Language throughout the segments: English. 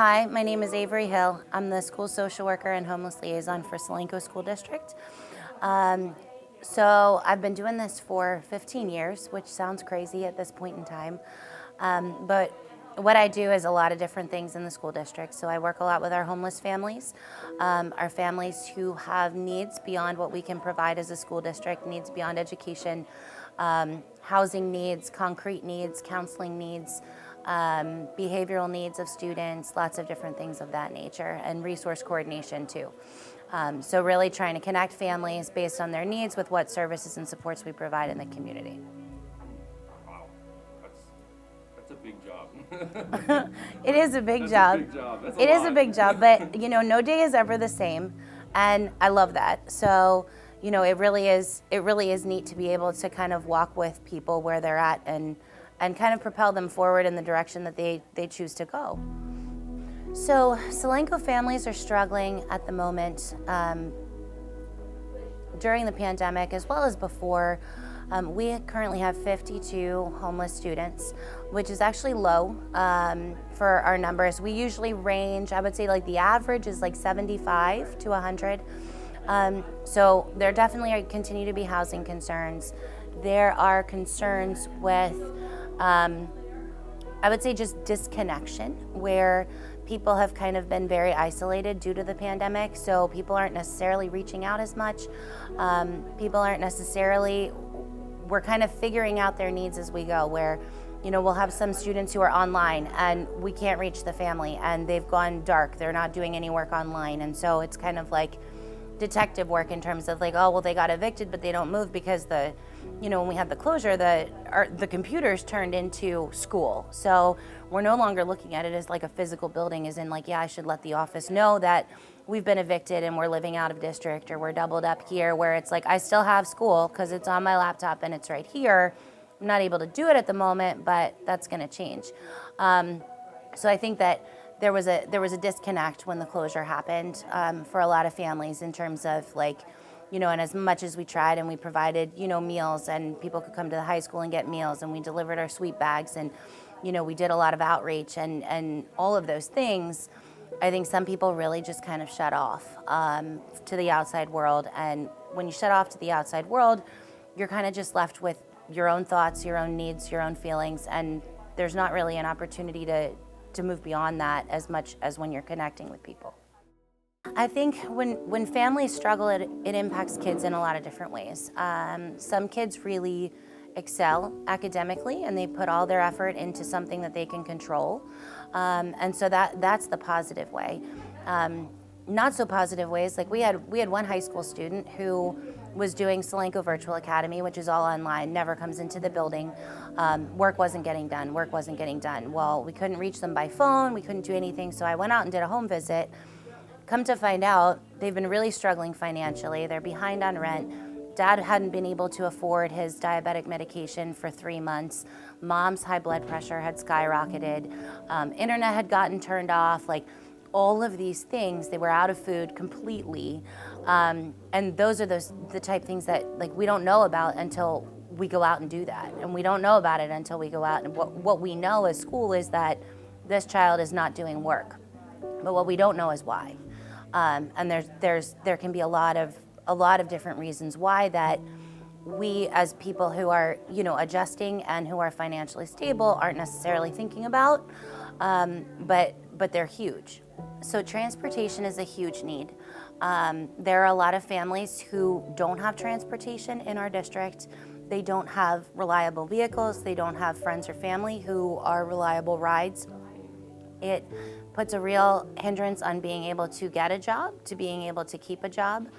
Hi, my name is Avery Hill. I'm the school social worker and homeless liaison for Solanco School District. Um, so I've been doing this for 15 years, which sounds crazy at this point in time. But what I do is a lot of different things in the school district. So I work a lot with our homeless families, our families who have needs beyond what we can provide as a school district, needs beyond education, housing needs, concrete needs, counseling needs, behavioral needs of students, lots of different things of that nature, and resource coordination too. So really trying to connect families based on their needs with what services and supports we provide in the community. Wow, that's a big job. It is a big That's job. a big job. That's It is a lot. big job, but no day is ever the same, and I love that. So it really is neat to be able to kind of walk with people where they're at and kind of propel them forward in the direction that they choose to go. So Solanco families are struggling at the moment during the pandemic as well as before. We currently have 52 homeless students, which is actually low for our numbers. We usually range, I would say like the average is like 75 to 100. So there definitely continue to be housing concerns. There are concerns with I would say just disconnection, where people have kind of been very isolated due to the pandemic. So people aren't necessarily reaching out as much. People aren't necessarily, we're kind of figuring out their needs as we go, where we'll have some students who are online and we can't reach the family and they've gone dark. They're not doing any work online. And so it's kind of like detective work in terms of like, oh, well, they got evicted, but they don't move because when we had the closure, the computers turned into school. So we're no longer looking at it as like a physical building, as in like, yeah, I should let the office know that we've been evicted and we're living out of district or we're doubled up here, where it's like, I still have school because it's on my laptop and it's right here. I'm not able to do it at the moment, but that's gonna change. So I think that there was a disconnect when the closure happened for a lot of families in terms of like, and as much as we tried and we provided, meals, and people could come to the high school and get meals, and we delivered our sweet bags, and, we did a lot of outreach and all of those things, I think some people really just kind of shut off to the outside world. And when you shut off to the outside world, you're kind of just left with your own thoughts, your own needs, your own feelings, and there's not really an opportunity to move beyond that as much as when you're connecting with people. I think when families struggle, it impacts kids in a lot of different ways. Some kids really excel academically and they put all their effort into something that they can control. And so that's the positive way. Not so positive ways, like we had one high school student who was doing Solanco Virtual Academy, which is all online, never comes into the building. Work wasn't getting done. Well, we couldn't reach them by phone, we couldn't do anything, so I went out and did a home visit. Come to find out, they've been really struggling financially. They're behind on rent. Dad hadn't been able to afford his diabetic medication for 3 months. Mom's high blood pressure had skyrocketed. Internet had gotten turned off. Like all of these things, they were out of food completely. And those are the type things that like we don't know about until we go out and do that. And we don't know about it until we go out. And what we know as school is that this child is not doing work. But what we don't know is why. And there can be a lot of different reasons why that we as people who are adjusting and who are financially stable aren't necessarily thinking about, but they're huge. So transportation is a huge need. There are a lot of families who don't have transportation in our district. They don't have reliable vehicles. They don't have friends or family who are reliable rides. It puts a real hindrance on being able to get a job, to being able to keep a job,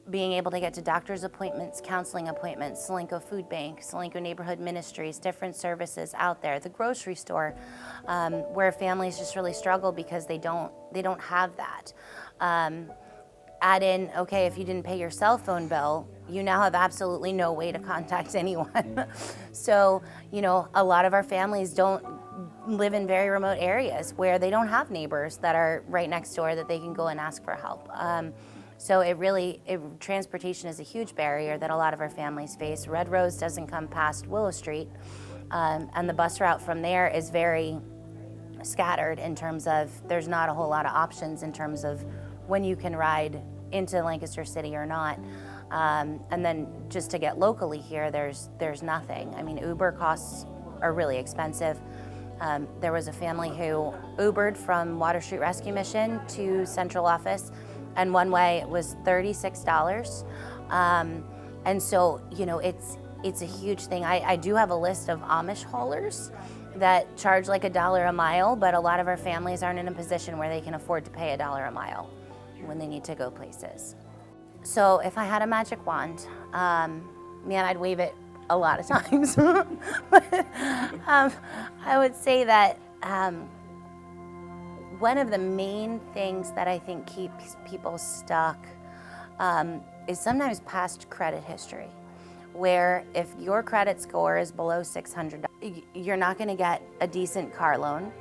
being able to get to doctor's appointments, counseling appointments, Solanco Food Bank, Solanco Neighborhood Ministries, different services out there, the grocery store, where families just really struggle because they don't have that. Add in, okay, if you didn't pay your cell phone bill, you now have absolutely no way to contact anyone. So, a lot of our families don't live in very remote areas where they don't have neighbors that are right next door that they can go and ask for help. So transportation is a huge barrier that a lot of our families face. Red Rose doesn't come past Willow Street, and the bus route from there is very scattered in terms of there's not a whole lot of options in terms of when you can ride into Lancaster City or not. And then just to get locally here, there's nothing. I mean, Uber costs are really expensive. There was a family who Ubered from Water Street Rescue Mission to central office, and one way was $36. And so, it's a huge thing. I do have a list of Amish haulers that charge like $1 a mile, but a lot of our families aren't in a position where they can afford to pay $1 a mile when they need to go places. So if I had a magic wand, man, I'd wave it a lot of times. But, I would say that one of the main things that I think keeps people stuck is sometimes past credit history, where if your credit score is below 600, you're not going to get a decent car loan.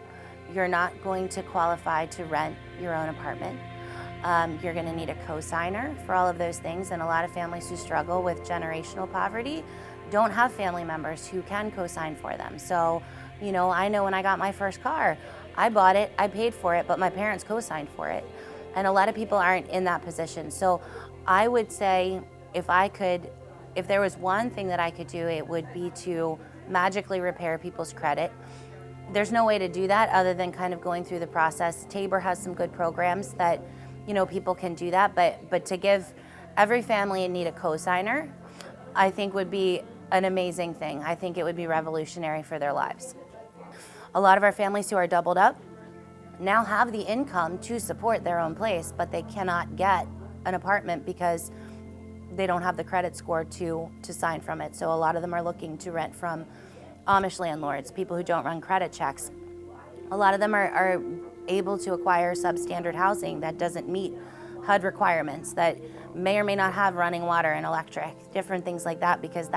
You're not going to qualify to rent your own apartment. You're going to need a cosigner for all of those things, and a lot of families who struggle with generational poverty don't have family members who can cosign for them. So, I know when I got my first car, I bought it, I paid for it, but my parents co-signed for it. And a lot of people aren't in that position. So I would say if there was one thing that I could do, it would be to magically repair people's credit. There's no way to do that other than kind of going through the process. Tabor has some good programs that, people can do that, but to give every family in need a cosigner, I think would be an amazing thing. I think it would be revolutionary for their lives. A lot of our families who are doubled up now have the income to support their own place, but they cannot get an apartment because they don't have the credit score to sign from it. So a lot of them are looking to rent from Amish landlords, people who don't run credit checks. A lot of them are able to acquire substandard housing that doesn't meet HUD requirements, that may or may not have running water and electric, different things like that, because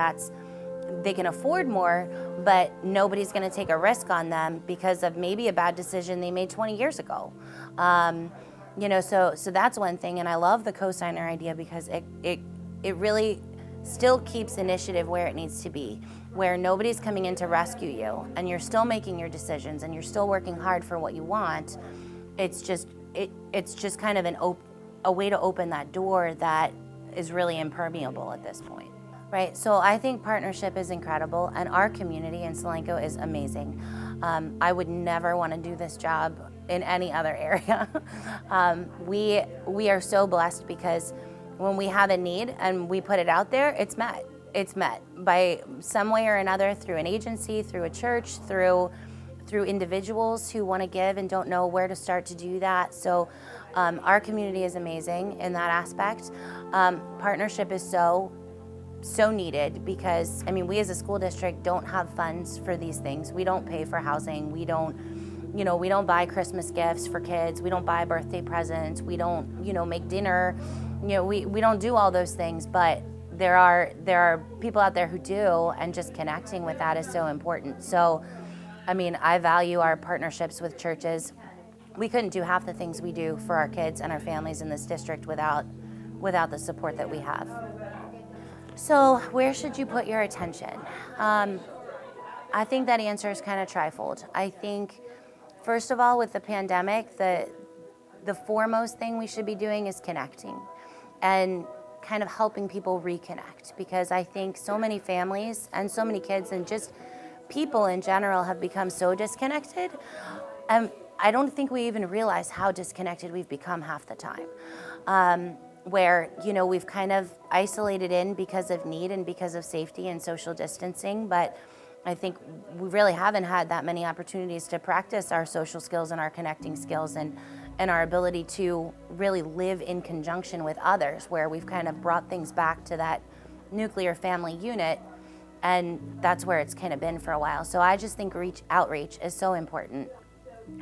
they can afford more, but nobody's going to take a risk on them because of maybe a bad decision they made 20 years ago. So that's one thing, and I love the cosigner idea because it really still keeps initiative where it needs to be, where nobody's coming in to rescue you, and you're still making your decisions, and you're still working hard for what you want. It's just kind of a way to open that door that is really impermeable at this point. Right, so I think partnership is incredible, and our community in Solanco is amazing. I would never want to do this job in any other area. We are so blessed because when we have a need and we put it out there, it's met. It's met by some way or another, through an agency, through a church, through individuals who want to give and don't know where to start to do that. So our community is amazing in that aspect. Partnership is so needed because, we as a school district don't have funds for these things. We don't pay for housing. We don't buy Christmas gifts for kids. We don't buy birthday presents. We don't, make dinner. We don't do all those things, but there are people out there who do, and just connecting with that is so important. So, I value our partnerships with churches. We couldn't do half the things we do for our kids and our families in this district without the support that we have. So where should you put your attention? I think that answer is kind of trifold. I think, first of all, with the pandemic, the foremost thing we should be doing is connecting and kind of helping people reconnect, because I think so many families and so many kids and just people in general have become so disconnected. I don't think we even realize how disconnected we've become half the time. Where, we've kind of isolated in because of need and because of safety and social distancing, but I think we really haven't had that many opportunities to practice our social skills and our connecting skills and our ability to really live in conjunction with others, where we've kind of brought things back to that nuclear family unit, and that's where it's kind of been for a while. So I just think outreach is so important.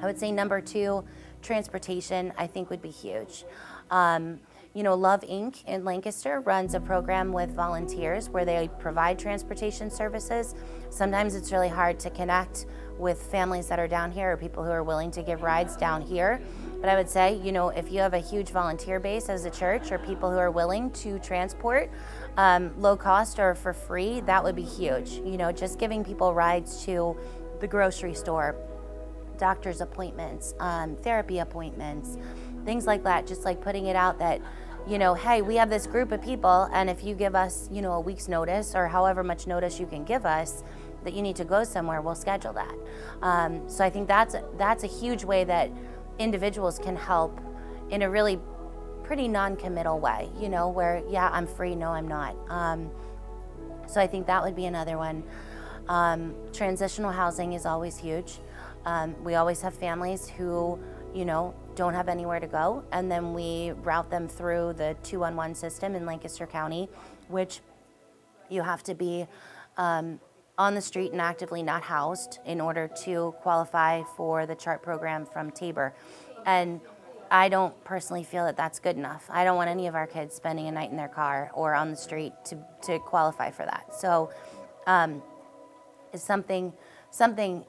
I would say number 2, transportation, I think would be huge. Love Inc. in Lancaster runs a program with volunteers where they provide transportation services. Sometimes it's really hard to connect with families that are down here or people who are willing to give rides down here. But I would say, if you have a huge volunteer base as a church or people who are willing to transport low cost or for free, that would be huge. Just giving people rides to the grocery store, doctor's appointments, therapy appointments, things like that. Just like putting it out that, hey, we have this group of people, and if you give us, a week's notice or however much notice you can give us that you need to go somewhere, we'll schedule that. So I think that's a huge way that individuals can help in a really pretty non-committal way, where, yeah, I'm free, no, I'm not. So I think that would be another one. Transitional housing is always huge. We always have families who, don't have anywhere to go, and then we route them through the 2-on-1 system in Lancaster County, which you have to be on the street and actively not housed in order to qualify for the CHART program from Tabor. And I don't personally feel that that's good enough. I don't want any of our kids spending a night in their car or on the street to qualify for that. So it's something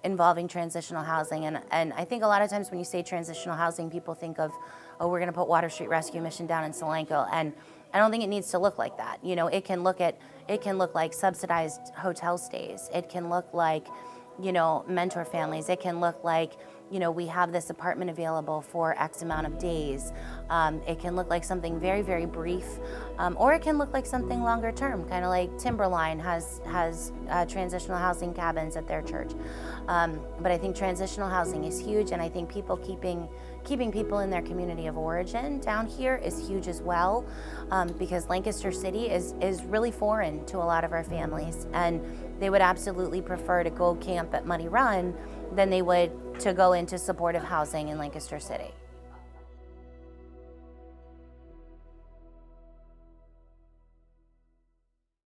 involving transitional housing. And I think a lot of times when you say transitional housing, people think of, oh, we're going to put Water Street Rescue Mission down in Solanco. And I don't think it needs to look like that. It can look like subsidized hotel stays. It can look like, mentor families. It can look like, we have this apartment available for X amount of days. It can look like something very, very brief, or it can look like something longer term, kind of like Timberline has transitional housing cabins at their church. But I think transitional housing is huge, and I think people keeping people in their community of origin down here is huge as well, because Lancaster City is really foreign to a lot of our families, and they would absolutely prefer to go camp at Muddy Run than they would to go into supportive housing in Lancaster City.